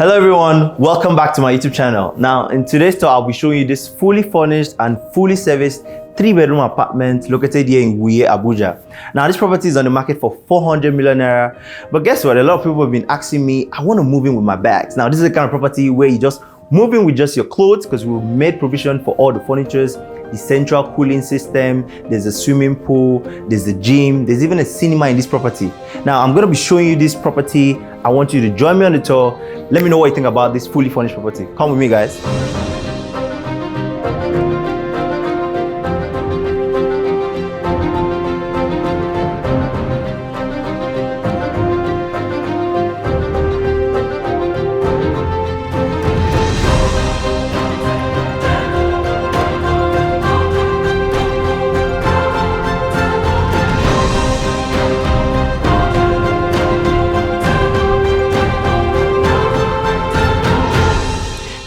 Hello everyone, welcome back to my YouTube channel. Now in today's tour, I'll be showing you this fully furnished and fully serviced 3-bedroom apartment located here in Wuye, Abuja. Now this property is on the market for 400 million naira. But guess what? A lot of people have been asking me, I want to move in with my bags. Now this is the kind of property where you just move in with just your clothes, because we've made provision for all the furnitures, the central cooling system, there's a swimming pool, there's a gym, there's even a cinema in this property. Now I'm going to be showing you this property. I want you to join me on the tour. Let me know what you think about this fully furnished property. Come with me, guys.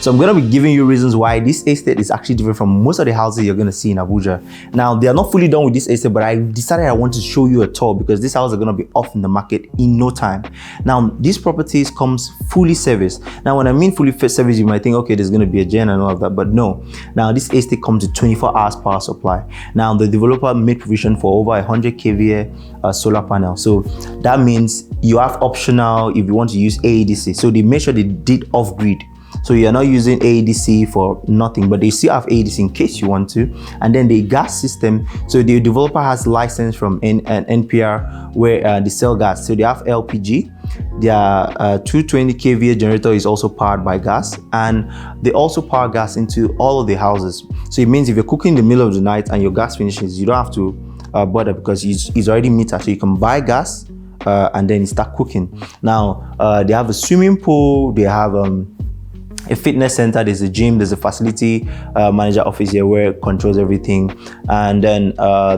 So I'm going to be giving you reasons why this estate is actually different from most of the houses you're going to see in Abuja. Now, they are not fully done with this estate, but I decided I want to show you a tour because these houses are going to be off in the market in no time. Now, these properties comes fully serviced. Now, when I mean fully serviced, you might think, okay, there's going to be a gen and all of that, but no. Now, this estate comes with 24 hours power supply. Now, the developer made provision for over 100 kVA solar panel. So that means you have optional if you want to use AEDC. So they made sure they did off-grid. So you're not using AEDC for nothing, but they still have AEDC in case you want to. And then the gas system, so the developer has license from NPR where they sell gas. So they have LPG. Their 220 kVA generator is also powered by gas, and they also power gas into all of the houses. So it means if you're cooking in the middle of the night and your gas finishes, you don't have to bother because it's already metered. So you can buy gas and then you start cooking. Now they have a swimming pool, they have a fitness center, there's a gym, there's a facility manager office here where it controls everything, and then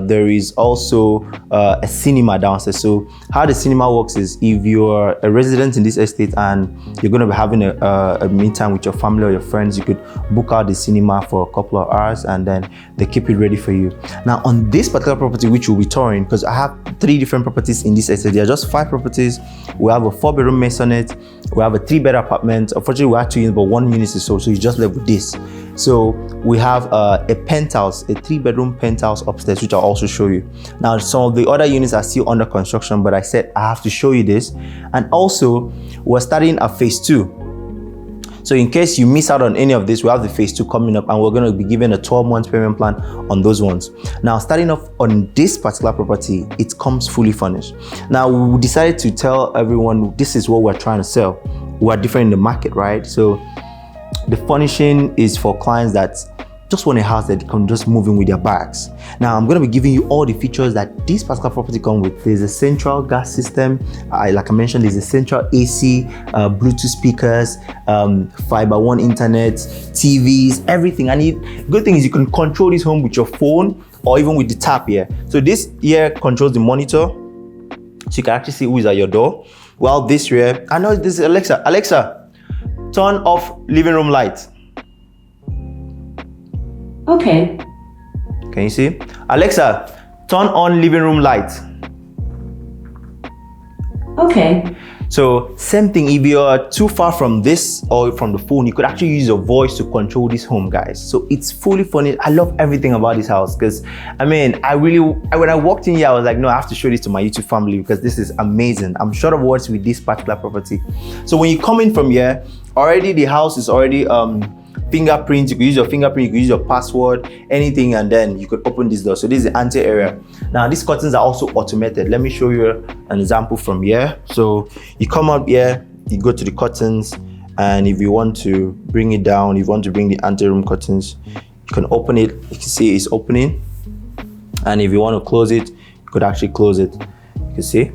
there is also a cinema downstairs. So how the cinema works is if you're a resident in this estate and you're going to be having a meet-time with your family or your friends, you could book out the cinema for a couple of hours and then they keep it ready for you. Now on this particular property, which we'll be touring, because I have 3 different properties in this estate, there are just 5 properties. We have a 4-bedroom maisonette, we have a 3-bed apartment. Unfortunately, we have 2 units, but 1 unit is sold, so you just left with this. So we have a penthouse, a 3-bedroom penthouse upstairs, which I'll also show you. Now some of the other units are still under construction, but I said I have to show you this. And also we're starting a phase 2. So in case you miss out on any of this, we have the phase 2 coming up, and we're going to be giving a 12-month payment plan on those ones. Now, starting off on this particular property, it comes fully furnished. Now, we decided to tell everyone this is what we're trying to sell. We're different in the market, right? So the furnishing is for clients that just want a house that can just move in with their bags. Now, I'm going to be giving you all the features that this particular property comes with. There's a central gas system. Like I mentioned, there's a central AC, Bluetooth speakers, Fibre 1 internet, TVs, everything. And the good thing is you can control this home with your phone or even with the tap here. So this here controls the monitor. So you can actually see who is at your door. While this here, I know this is Alexa. Alexa, turn off living room light. Okay. Can you see? Alexa, turn on living room light. Okay. So same thing, if you're too far from this or from the phone, you could actually use your voice to control this home, guys. So it's fully furnished. I love everything about this house because I mean, when I walked in here, I was like, no, I have to show this to my YouTube family because this is amazing. I'm short of words with this particular property. So when you come in from here, already the house is already fingerprint. You could use your fingerprint, you could use your password, anything, and then you could open this door. So this is the ante area. Now these curtains are also automated. Let me show you an example from here. So you come up here, you go to the curtains, and if you want to bring it down, if you want to bring the ante room curtains, you can open it. You can see it's opening, and if you want to close it, you could actually close it. You can see.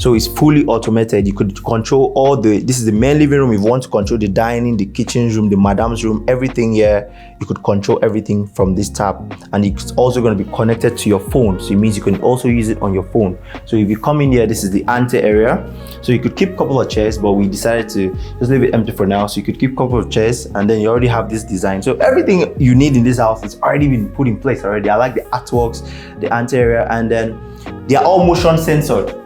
So it's fully automated. You could control all this is the main living room. If you want to control the dining, the kitchen room, the madam's room, everything here, you could control everything from this tab. And it's also going to be connected to your phone. So it means you can also use it on your phone. So if you come in here, this is the ante area. So you could keep a couple of chairs, but we decided to just leave it empty for now. So you could keep a couple of chairs, and then you already have this design. So everything you need in this house is already been put in place already. I like the artworks, the ante area, and then they are all motion censored.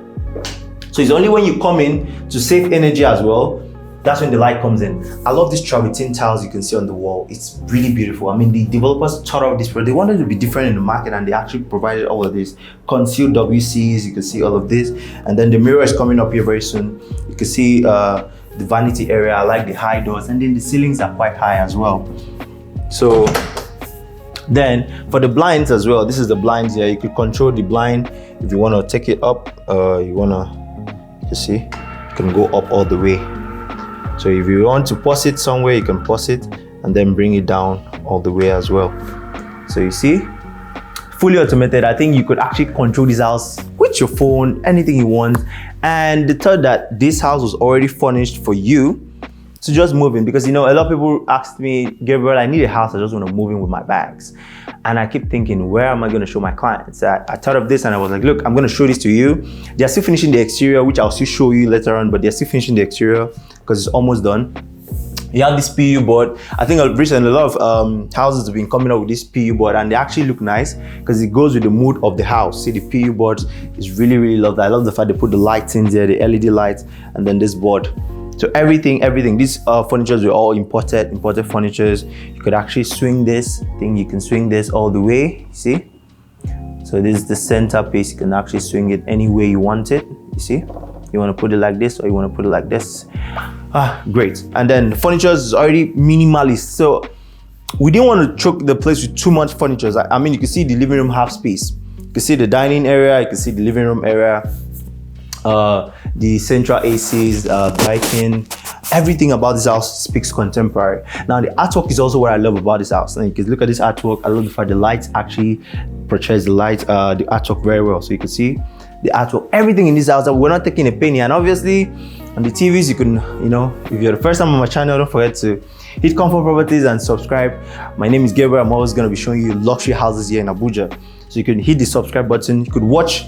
So it's only when you come in to save energy as well, That's when the light comes in. I love this travertine tiles you can see on the wall. It's really beautiful. I mean, the developers thought of this, but they wanted to be different in the market, and they actually provided all of this. Concealed WCs, you can see all of this. And then the mirror is coming up here very soon. You can see the vanity area. I like the high doors, and then the ceilings are quite high as well. So then for the blinds as well, this is the blinds here. You could control the blind if you want to take it up. You see, you can go up all the way. So if you want to pause it somewhere, you can pause it and then bring it down all the way as well. So you see, fully automated. I think you could actually control this house with your phone, anything you want. And the thought that this house was already furnished for you to just move in, because you know, a lot of people asked me, Gabriel, I need a house, I just want to move in with my bags. And I keep thinking, where am I going to show my clients? I thought of this and I was like, look, I'm going to show this to you. They're still finishing the exterior, which I'll still show you later on, but they're still finishing the exterior because it's almost done. You have this PU board. I think recently a lot of houses have been coming up with this PU board, and they actually look nice because it goes with the mood of the house. See, the PU board is really, really loved. I love the fact they put the lights in there, the LED lights, and then this board. So everything, these furnitures were all imported furnitures. You could actually swing this thing. You can swing this all the way, you see? So this is the center piece. You can actually swing it any way you want it, you see? You want to put it like this or you want to put it like this. Great. And then the furniture is already minimalist. So we didn't want to choke the place with too much furniture. I mean, you can see the living room half space. You can see the dining area. You can see the living room area. The central ACs, lighting, everything about this house speaks contemporary. Now the artwork is also what I love about this house. And you can look at this artwork. I love the fact the lights actually portrays the artwork very well. So you can see the artwork, everything in this house. We're not taking a penny. And obviously on the TVs, you can, you know, if you're the first time on my channel, don't forget to hit Comfort Properties and subscribe. My name is Gabriel. I'm always going to be showing you luxury houses here in Abuja. So you can hit the subscribe button. You could watch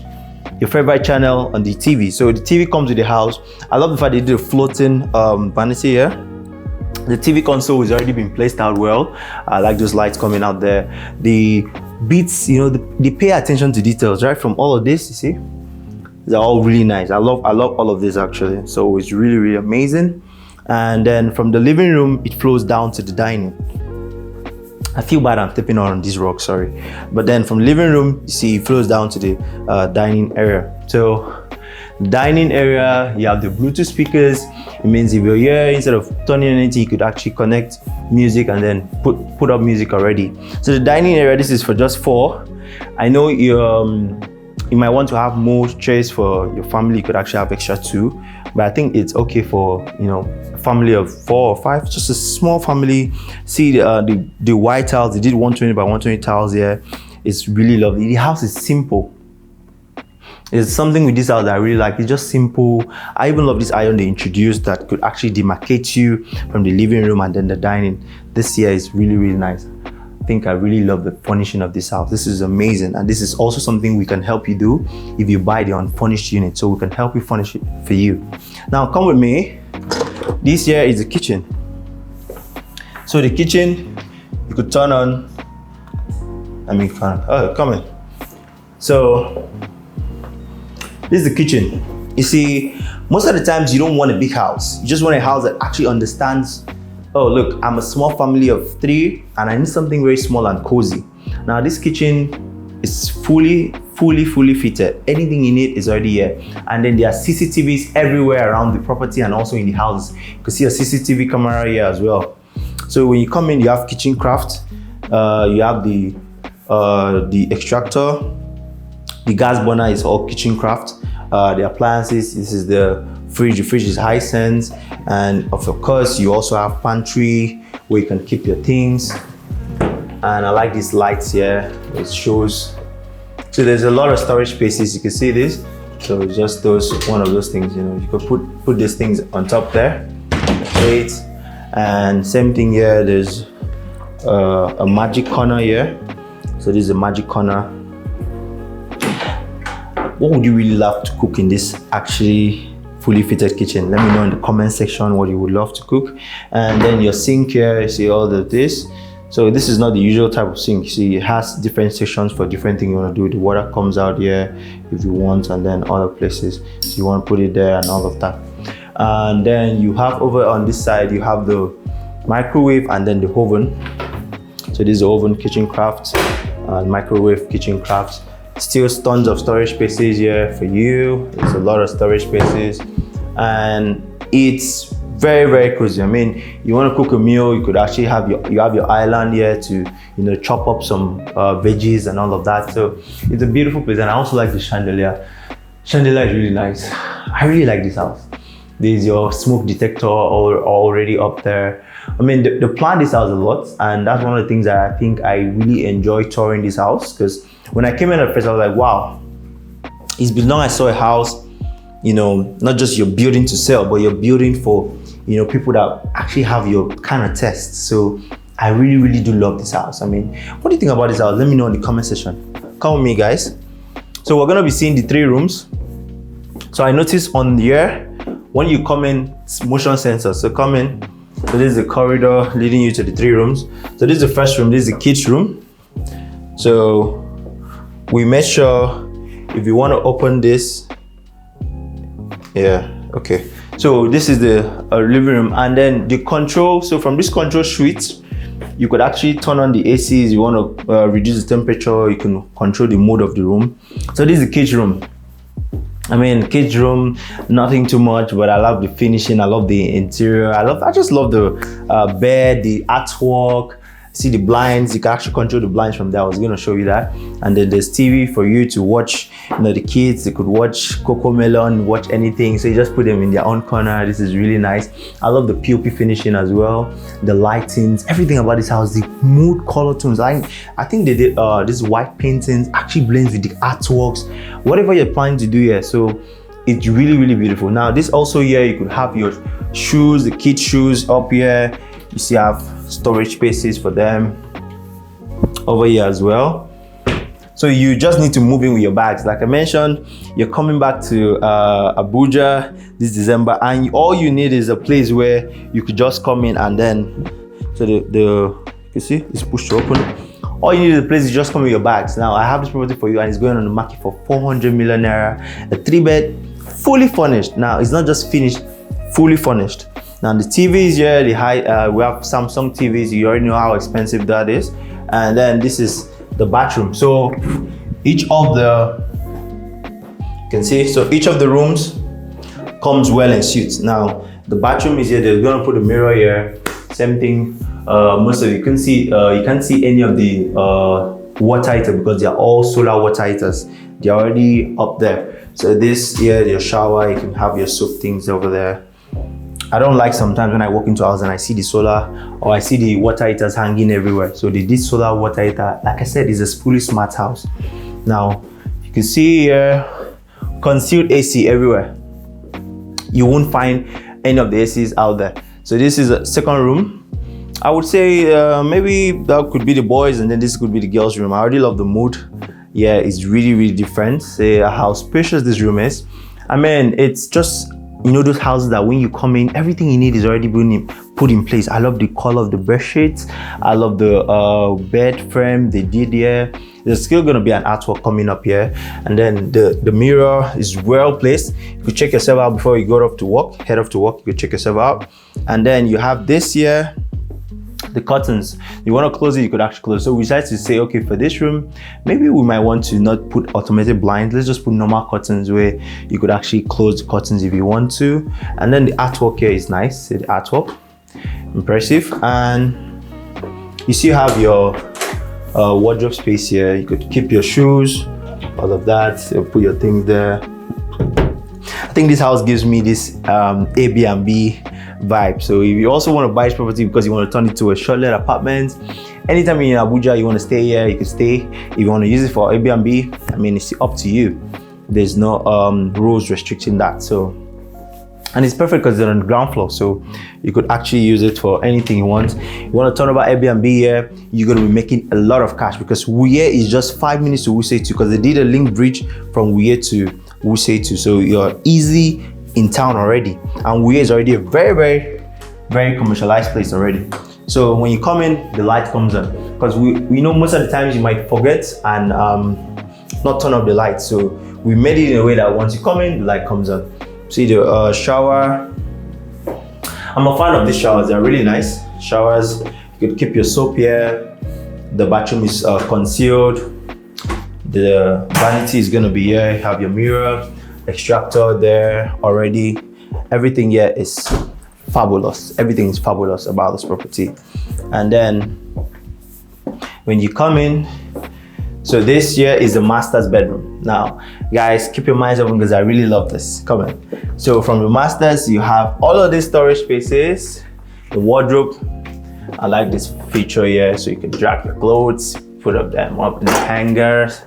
your favorite channel on the TV. So the TV comes with the house. I love the fact they did a floating vanity here. The TV console has already been placed out well. I like those lights coming out there. The beats, you know, they pay attention to details, right? From all of this, you see, they're all really nice. I love all of this actually. So it's really, really amazing. And then from the living room, it flows down to the dining. I feel bad I'm stepping on this rock, sorry. But then from the living room, you see it flows down to the dining area. So dining area, you have the Bluetooth speakers. It means if you're here, instead of turning on anything, you could actually connect music and then put up music already. So the dining area, this is for just 4. I know you might want to have more chairs for your family. You could actually have extra 2, but I think it's okay for, you know, a family of 4 or 5, just a small family. See the white tiles, they did 120 by 120 tiles here. It's really lovely. The house is simple. There's something with this house that I really like. It's just simple. I even love this iron they introduced that could actually demarcate you from the living room and then the dining. This here is really, really nice. I think I really love the furnishing of this house. This is amazing, and this is also something we can help you do if you buy the unfurnished unit. So we can help you furnish it for you. Now come with me. This here is the kitchen. So the kitchen, you could turn on. Come in. So this is the kitchen. You see, most of the times you don't want a big house. You just want a house that actually understands, oh look, I'm a small family of 3 and I need something very small and cozy. Now this kitchen is fully fitted. Anything in it is already here. And then there are CCTVs everywhere around the property and also in the houses. You can see a CCTV camera here as well. So when you come in, you have kitchen craft. You have the extractor. The gas burner is all kitchen craft. The appliances, this is the fridge. The fridge is Hisense, and of course you also have pantry where you can keep your things. And I like these lights here. It shows. So there's a lot of storage spaces. You can see this. So it's just one of those things. You know, you could put these things on top there. Great. And same thing here. There's a magic corner here. So this is a magic corner. What would you really love to cook in this actually fully fitted kitchen? Let me know in the comment section what you would love to cook. And then your sink here, you see all of this. So this is not the usual type of sink. See, it has different sections for different things you want to do. The water comes out here if you want, and then other places so you want to put it there and all of that. And then you have over on this side, you have the microwave and then the oven. So this is the oven, kitchen craft, microwave, kitchen craft. Still tons of storage spaces here for you. There's a lot of storage spaces, and it's very, very cozy. I mean, you want to cook a meal, you could actually have your island here to, you know, chop up some veggies and all of that. So it's a beautiful place, and I also like the chandelier. Chandelier is really nice. I really like this house. There's your smoke detector already up there. I mean, the plan this house a lot, and that's one of the things that I think I really enjoy touring this house, because when I came in at first, I was like, wow, it's been long I saw a house, you know, not just you're building to sell, but you're building for, you know, people that actually have your kind of taste. So I really, really do love this house. I mean, what do you think about this house? Let me know in the comment section. Come with me, guys. So we're gonna be seeing the 3 rooms. So I noticed on here, when you come in, it's motion sensor. So come in. So this is the corridor leading you to the 3 rooms. So this is the first room. This is the kids' room. So we made sure if you want to open this, yeah, okay. So this is the living room, and then the control. So from this control suite, you could actually turn on the ACs. You want to reduce the temperature, you can control the mode of the room. So this is the kids' room. I mean, kids' room, nothing too much, but I love the finishing. I love the interior. I just love the bed, the artwork. See the blinds. You can actually control the blinds from there. I was going to show you that. And then there's TV for you to watch. You know, the kids, they could watch Coco Melon, watch anything. So you just put them in their own corner. This is really nice. I love the POP finishing as well. The lightings, everything about this house, the mood color tones. I think they did this white paintings actually blends with the artworks. Whatever you're planning to do here. So it's really, really beautiful. Now this also here, you could have your shoes, the kids' shoes up here. You see, I have storage spaces for them over here as well. So you just need to move in with your bags. Like I mentioned, you're coming back to Abuja this December, and all you need is a place where you could just come in, and then so you see it's pushed to open. All you need is a place to just come with your bags. Now I have this property for you, and it's going on the market for 400 million naira, a 3-bed, fully furnished. Now it's not just finished, fully furnished. Now the TVs here, the high, we have Samsung TVs. You already know how expensive that is. And then this is the bathroom. So each of the, you can see, so each of the rooms comes well and suits. Now the bathroom is here. They're gonna put a mirror here. Same thing. Most of you can see, you can't see any of the water heater because they are all solar water heaters. They're already up there. So this here, your shower, you can have your soap things over there. I don't like sometimes when I walk into a house and I see the solar or I see the water heaters hanging everywhere. So they did solar water heater. Like I said, it's a fully smart house. Now you can see here, concealed AC everywhere. You won't find any of the ACs out there. So this is a second room. I would say maybe that could be the boys, and then this could be the girls' room. I already love the mood. Yeah, it's really, really different. See how spacious this room is. I mean, it's just, you know, those houses that when you come in, everything you need is already being put in place. I love the color of the bed sheets. I love the bed frame they did here. There's still going to be an artwork coming up here. And then the mirror is well placed. You could check yourself out before you go off to work, head off to work. You could check yourself out. And then you have this here, the curtains. You want to close it, you could actually close. So we decided to say, okay, for this room, maybe we might want to not put automated blinds. Let's just put normal curtains where you could actually close the curtains if you want to. And then the artwork here is nice. See the artwork, impressive. And you still have your wardrobe space here. You could keep your shoes, all of that. You put your things there. I think this house gives me this Airbnb vibe. So if you also want to buy this property because you want to turn it to a short-let apartment, anytime you're in Abuja, you want to stay here, you can stay. If you want to use it for Airbnb, I mean, it's up to you. There's no rules restricting that. So, and it's perfect because they're on the ground floor, so you could actually use it for anything you want. You want to turn over Airbnb here, you're going to be making a lot of cash because Wuye is just 5 minutes to Wuye 2, because they did a link bridge from Wuye to Wuye 2, so you're easy in town already. And Wuye is already a very, very, very commercialized place already. So when you come in, the light comes on, because we know most of the times you might forget and not turn off the light. So we made it in a way that once you come in, the light comes on. See the shower, I'm a fan of these showers. They're really nice showers. You could keep your soap here. The bathroom is concealed. The vanity is gonna be here. You have your mirror, extractor there already. Everything here is fabulous. Everything is fabulous about this property. And then when you come in, so this here is the master's bedroom. Now, guys, keep your minds open because I really love this. Come in. So from the master's, you have all of these storage spaces, the wardrobe. I like this feature here, so you can drag your clothes, put them up in the hangers,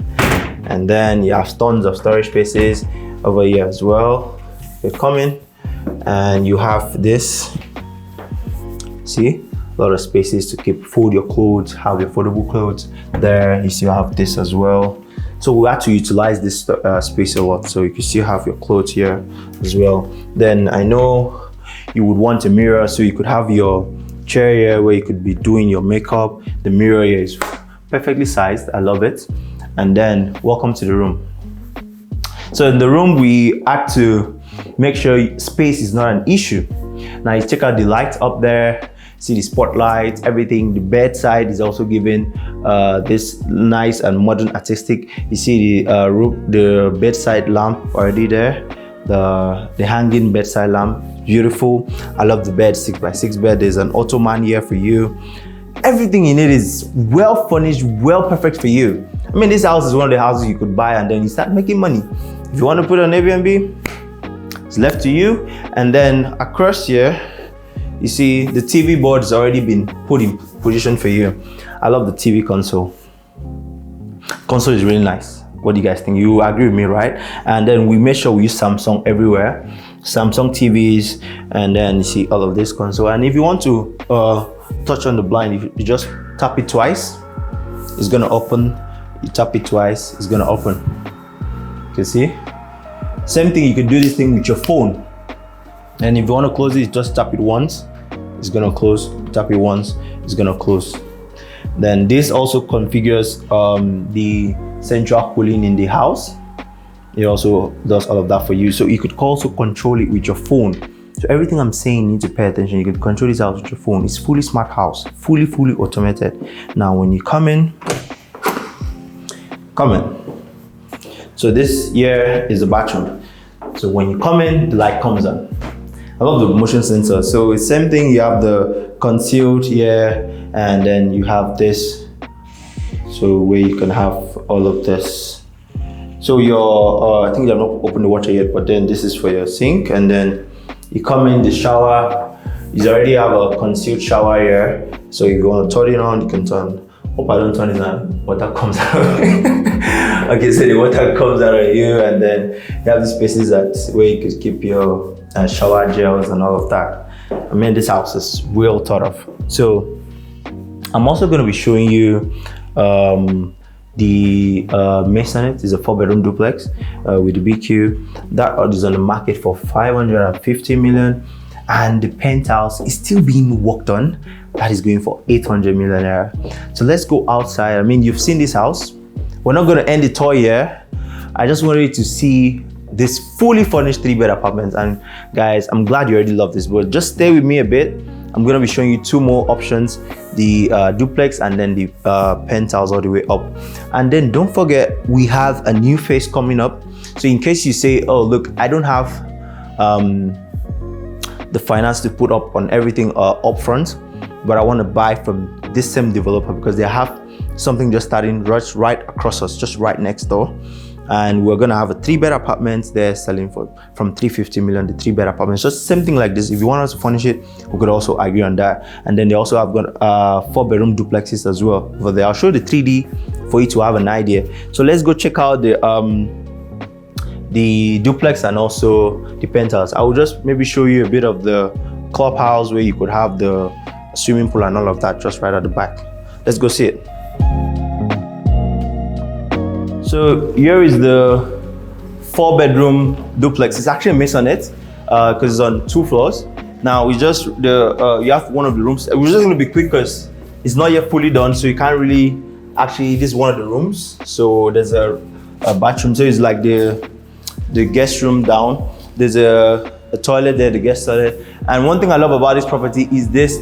and then you have tons of storage spaces over here as well. You come in and you have this. See? A lot of spaces to fold your clothes, have your foldable clothes there. You still have this as well. So we had to utilize this space a lot. So you can still have your clothes here as well. Then I know you would want a mirror, so you could have your chair here where you could be doing your makeup. The mirror here is perfectly sized. I love it. And then welcome to the room. So in the room, we had to make sure space is not an issue. Now you check out the lights up there. See the spotlights, everything. The bedside is also given this nice and modern artistic. You see the bedside lamp already there, the hanging bedside lamp, beautiful. I love the bed, 6x6 bed. There's an ottoman here for you. Everything in it is well furnished, well perfect for you. I mean, this house is one of the houses you could buy and then you start making money. If you want to put it on Airbnb, it's left to you. And then across here, you see the TV board has already been put in position for you. I love the TV console. Console is really nice. What do you guys think? You agree with me, right? And then we make sure we use Samsung everywhere. Samsung TVs, and then you see all of this console. And if you want to touch on the blind, if you just tap it twice, it's gonna open. You tap it twice, it's gonna open. You can see? Same thing, you can do this thing with your phone. And if you want to close it, just tap it once, it's gonna close. Tap it once, it's gonna close. Then this also configures the central cooling in the house. It also does all of that for you. So you could also control it with your phone. So everything I'm saying, you need to pay attention. You can control this house with your phone. It's fully smart house, fully automated. Now when you come in. So this here is the bathroom. So when you come in, the light comes on. I love the motion sensor. So it's same thing, you have the concealed here, and then you have this. So where you can have all of this. So your, I think they're not open the water yet, but then this is for your sink. And then you come in the shower, you already have a concealed shower here. So if you want to turn it on, you can turn. Hope I don't turn it on, water comes out. Okay, so the water comes out of you, and then you have the spaces where you could keep your shower gels and all of that. I mean, this house is well thought of. So I'm also going to be showing you the maisonette. Is a 4-bedroom duplex with the BQ. That is on the market for 550 million, and the penthouse is still being worked on. That is going for 800 million naira. So let's go outside. I mean, you've seen this house. We're not going to end the tour here. I just wanted you to see this fully furnished 3-bed apartment. And guys, I'm glad you already love this, but just stay with me a bit. I'm going to be showing you 2 more options, the duplex and then the penthouse all the way up. And then don't forget, we have a new phase coming up. So in case you say, oh look, I don't have the finance to put up on everything up front, but I want to buy from this same developer because they have something just starting right across us, just right next door. And we're gonna have a 3-bed apartment there selling from 350 million, the 3-bed apartment. So same thing like this. If you want us to furnish it, we could also agree on that. And then they also have got 4-bedroom duplexes as well over there. I'll show the 3D for you to have an idea. So let's go check out the duplex and also the penthouse. I will just maybe show you a bit of the clubhouse where you could have the swimming pool and all of that just right at the back. Let's go see it. So here is the 4-bedroom duplex. It's actually a maisonette because it's on 2 floors. Now we just you have one of the rooms. We're just going to be quick because it's not yet fully done, so you can't really actually. This is one of the rooms. So there's a bathroom. So it's like the guest room down. There's a a toilet there, the guest toilet. And one thing I love about this property is this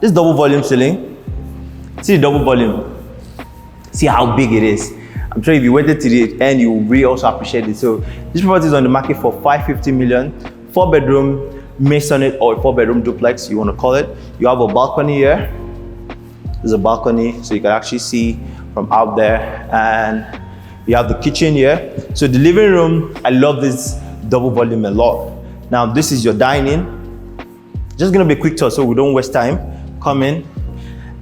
double volume ceiling. See the double volume. See how big it is. I'm sure if you waited to the end, you will really also appreciate it. So this property is on the market for 550 million, 4-bedroom maisonette or 4-bedroom duplex, you want to call it. You have a balcony here. There's a balcony, so you can actually see from out there, and you have the kitchen here. So the living room, I love this double volume a lot. Now this is your dining. Just gonna be a quick tour so we don't waste time. Come in,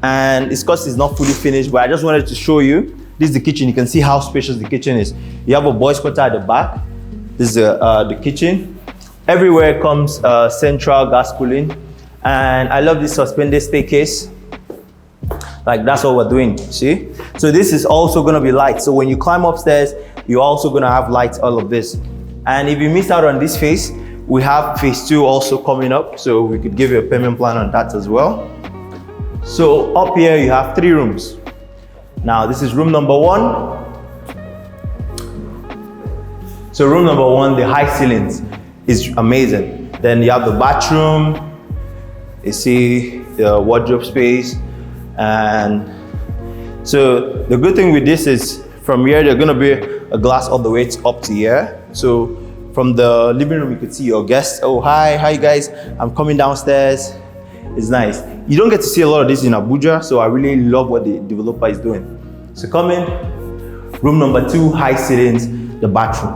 and it's because it's not fully finished, but I just wanted to show you. This is the kitchen. You can see how spacious the kitchen is. You have a boys' quarter at the back. This is the kitchen. Everywhere comes central gas cooling, and I love this suspended staircase. Like that's what we're doing, see? So this is also gonna be light. So when you climb upstairs, you're also gonna have lights, all of this. And if you miss out on this phase, we have phase 2 also coming up. So we could give you a payment plan on that as well. So up here, you have 3 rooms. Now this is room number 1. So room number 1, the high ceilings is amazing. Then you have the bathroom, you see the wardrobe space. And so the good thing with this is from here, there's gonna be a glass all the way up to here. So from the living room, you could see your guests. Oh, hi you guys, I'm coming downstairs. It's nice. You don't get to see a lot of this in Abuja, so I really love what the developer is doing. So come in, room number 2, high ceilings, the bathroom.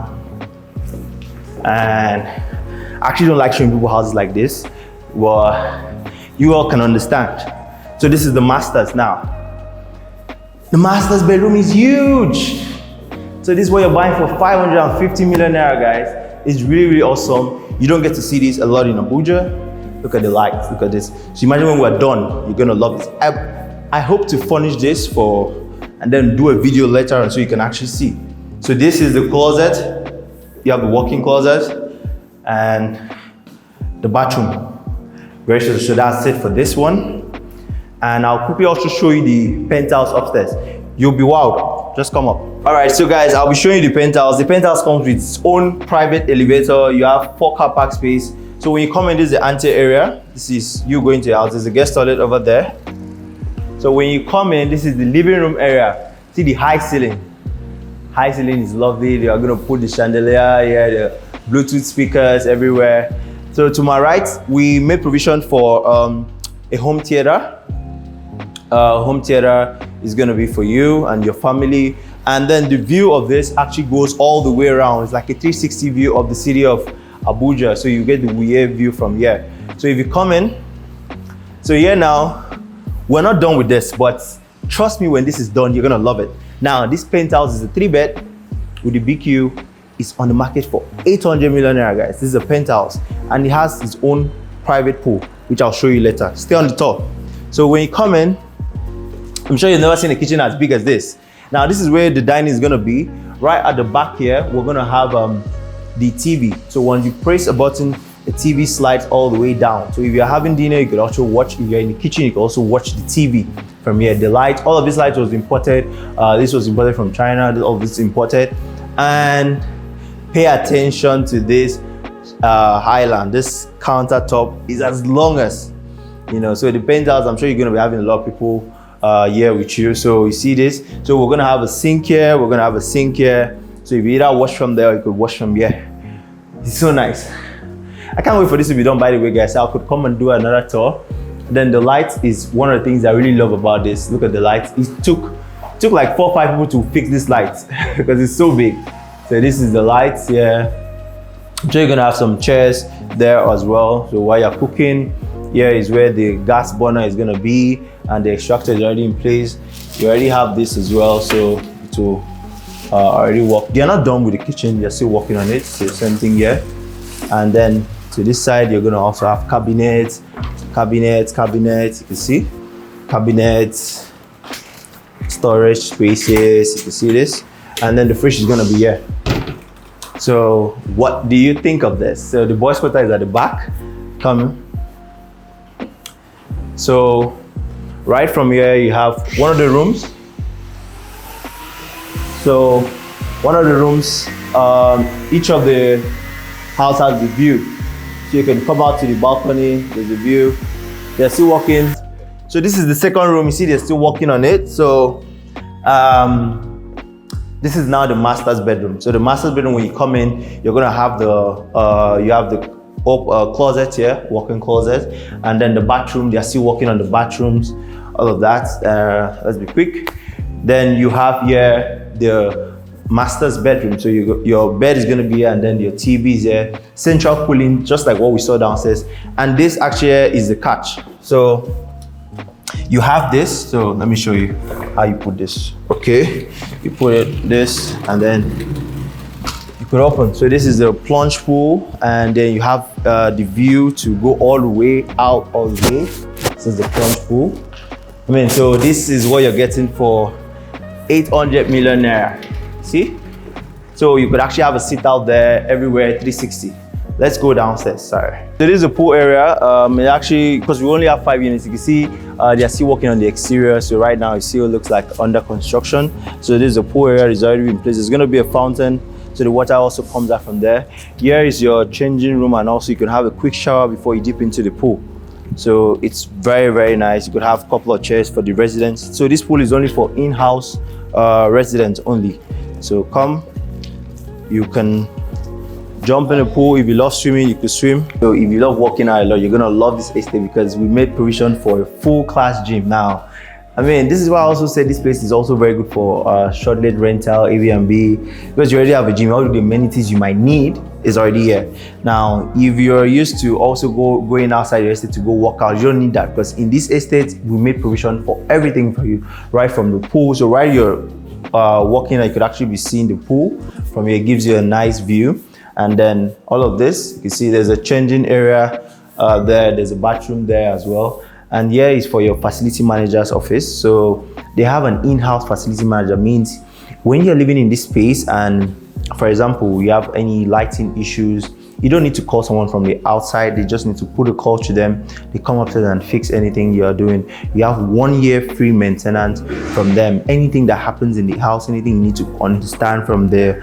And I actually don't like showing people houses like this. Well, you all can understand. So this is the master's now. The master's bedroom is huge. So this is what you're buying for 550 million naira, guys. It's really, really awesome. You don't get to see this a lot in Abuja. Look at the lights, look at this. So imagine when we're done, you're gonna love this. I hope to furnish this and then do a video later on so you can actually see. So this is the closet. You have the walk-in closet and the bathroom. Very sure. So that's it for this one. And I'll quickly also show you the penthouse upstairs. You'll be wowed. Just come up. All right, so guys, I'll be showing you the penthouse. The penthouse comes with its own private elevator. You have 4 car park space. So when you come in, this is the ante area. This is you going to your house. There's a guest toilet over there. So when you come in, this is the living room area. See the high ceiling. High ceiling is lovely. They are going to put the chandelier here, the Bluetooth speakers everywhere. So to my right, we made provision for a home theater. Home theater is going to be for you and your family. And then the view of this actually goes all the way around. It's like a 360 view of the city of Abuja. So you get the Wuye view from here. So if you come in, so here now, we're not done with this, but trust me, when this is done, you're going to love it. Now, this penthouse is a 3-bed with the BQ. It's on the market for 800 million naira, guys. This is a penthouse, and it has its own private pool, which I'll show you later. Stay on the top. So when you come in, I'm sure you've never seen a kitchen as big as this. Now, this is where the dining is gonna be. Right at the back here, we're gonna have the TV. So when you press a button, the TV slides all the way down. So if you're having dinner, you could also watch. If you're in the kitchen, you can also watch the TV from here. The light, all of this light was imported. This was imported from China. All of this is imported. And pay attention to this highland. This countertop is as long as, you know, so the penthouse, I'm sure you're gonna be having a lot of people here with you. So you see this. So we're gonna have a sink here. We're gonna have a sink here. So if you either wash from there, or you could wash from here. It's so nice. I can't wait for this to be done, by the way, guys. I could come and do another tour. Then the lights is one of the things I really love about this. Look at the lights. It took like 4 or 5 people to fix this light because it's so big. So this is the lights here. I'm sure you're gonna have some chairs there as well. So while you're cooking, here is where the gas burner is gonna be, and the extractor is already in place. You already have this as well, so it will already work. They're not done with the kitchen, they're still working on it. So same thing here. And then to this side, you're gonna also have cabinets. You can see cabinets, storage spaces. You can see this, and then the fridge is gonna be here. So what do you think of this? So the boys' quarter is at the back. Come. So right from here, you have one of the rooms. So one of the rooms, each of the house has the view. So you can come out to the balcony, there's a view. They're still working. So this is the second room. You see they're still working on it. So this is now the master's bedroom. So the master's bedroom, when you come in, you're gonna have the closet here, walk-in closet, and then the bathroom. They're still working on the bathrooms, all of that. Let's be quick. Then you have here the master's bedroom. So your bed is going to be here, and then your TV is here. Central cooling, just like what we saw downstairs. And this actually is the couch. So you have this. So let me show you how you put this. Okay, you put it this, and then you could open. So this is the plunge pool, and then you have the view to go all the way out all the way. This is the plunge pool. I mean, so this is what you're getting for 800 million naira. See? So you could actually have a sit out there everywhere, 360. Let's go downstairs, sorry. So this is a pool area. It actually, because we only have 5 units, you can see they're still working on the exterior. So right now it still looks like under construction. So this is a pool area, it's already in place. There's gonna be a fountain, so the water also comes out from there. Here is your changing room, and also you can have a quick shower before you dip into the pool. So it's very, very nice. You could have a couple of chairs for the residents. So this pool is only for in-house residents only. So come, you can jump in the pool. If you love swimming, you could swim. So if you love working out a lot, you're gonna love this estate because we made provision for a full-class gym. Now, I mean, this is why I also said this place is also very good for short-let rental, Airbnb, because you already have a gym. All the amenities you might need is already here. Now, if you're used to also going outside your estate to go work out, you don't need that, because in this estate, we made provision for everything for you, right from the pool. So right you're walking, you could actually be seeing the pool from here. It gives you a nice view. And then all of this, you can see there's a changing area there's a bathroom there as well. And here is for your facility manager's office. So they have an in-house facility manager. Means when you're living in this space and, for example, you have any lighting issues, you don't need to call someone from the outside. They just need to put a call to them. They come upstairs and fix anything you're doing. You have 1 year free maintenance from them. Anything that happens in the house, anything you need to understand from the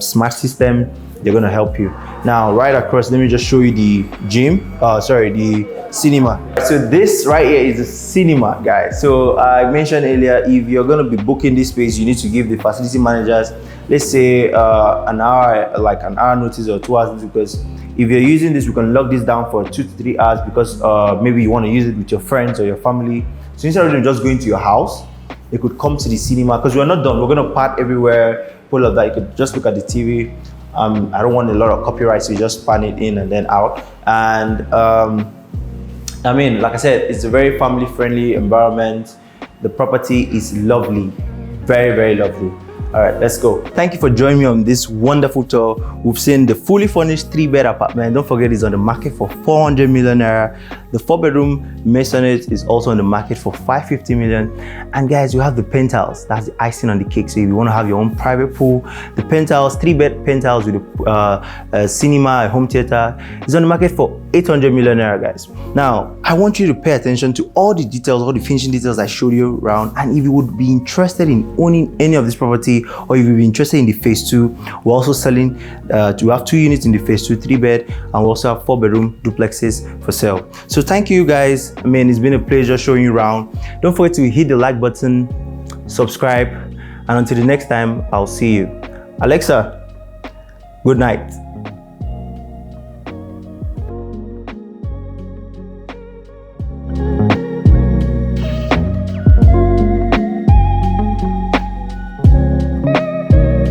smart system, they're gonna help you. Now, right across, let me just show you the gym. The cinema. So this right here is the cinema, guys. So I mentioned earlier, if you're gonna be booking this space, you need to give the facility managers, let's say an hour, like an hour notice or 2 hours, because if you're using this, we can lock this down for 2 to 3 hours, because maybe you want to use it with your friends or your family. So instead of just going to your house, you could come to the cinema, because we're not done. We're gonna park everywhere, full of that. You could just look at the TV. I don't want a lot of copyright, so you just pan it in and then out. And I mean, like I said, it's a very family-friendly environment. The property is lovely, very, very lovely. All right, let's go. Thank you for joining me on this wonderful tour. We've seen the fully furnished 3-bed apartment. Don't forget, it's on the market for 400 million naira. The 4-bedroom maisonette is also on the market for 550 million. And guys, you have the penthouse. That's the icing on the cake. So if you want to have your own private pool, the penthouse, 3-bed penthouse with a cinema, a home theater, is on the market for 800 million naira, guys. Now, I want you to pay attention to all the details, all the finishing details I showed you around. And if you would be interested in owning any of this property, or if you'd be interested in the phase 2, we're also selling, we have 2 units in the phase 2, 3-bed, and we also have 4-bedroom duplexes for sale. So thank you guys. I mean, it's been a pleasure showing you around. Don't forget to hit the like button, subscribe, and until the next time, I'll see you. Alexa, good night.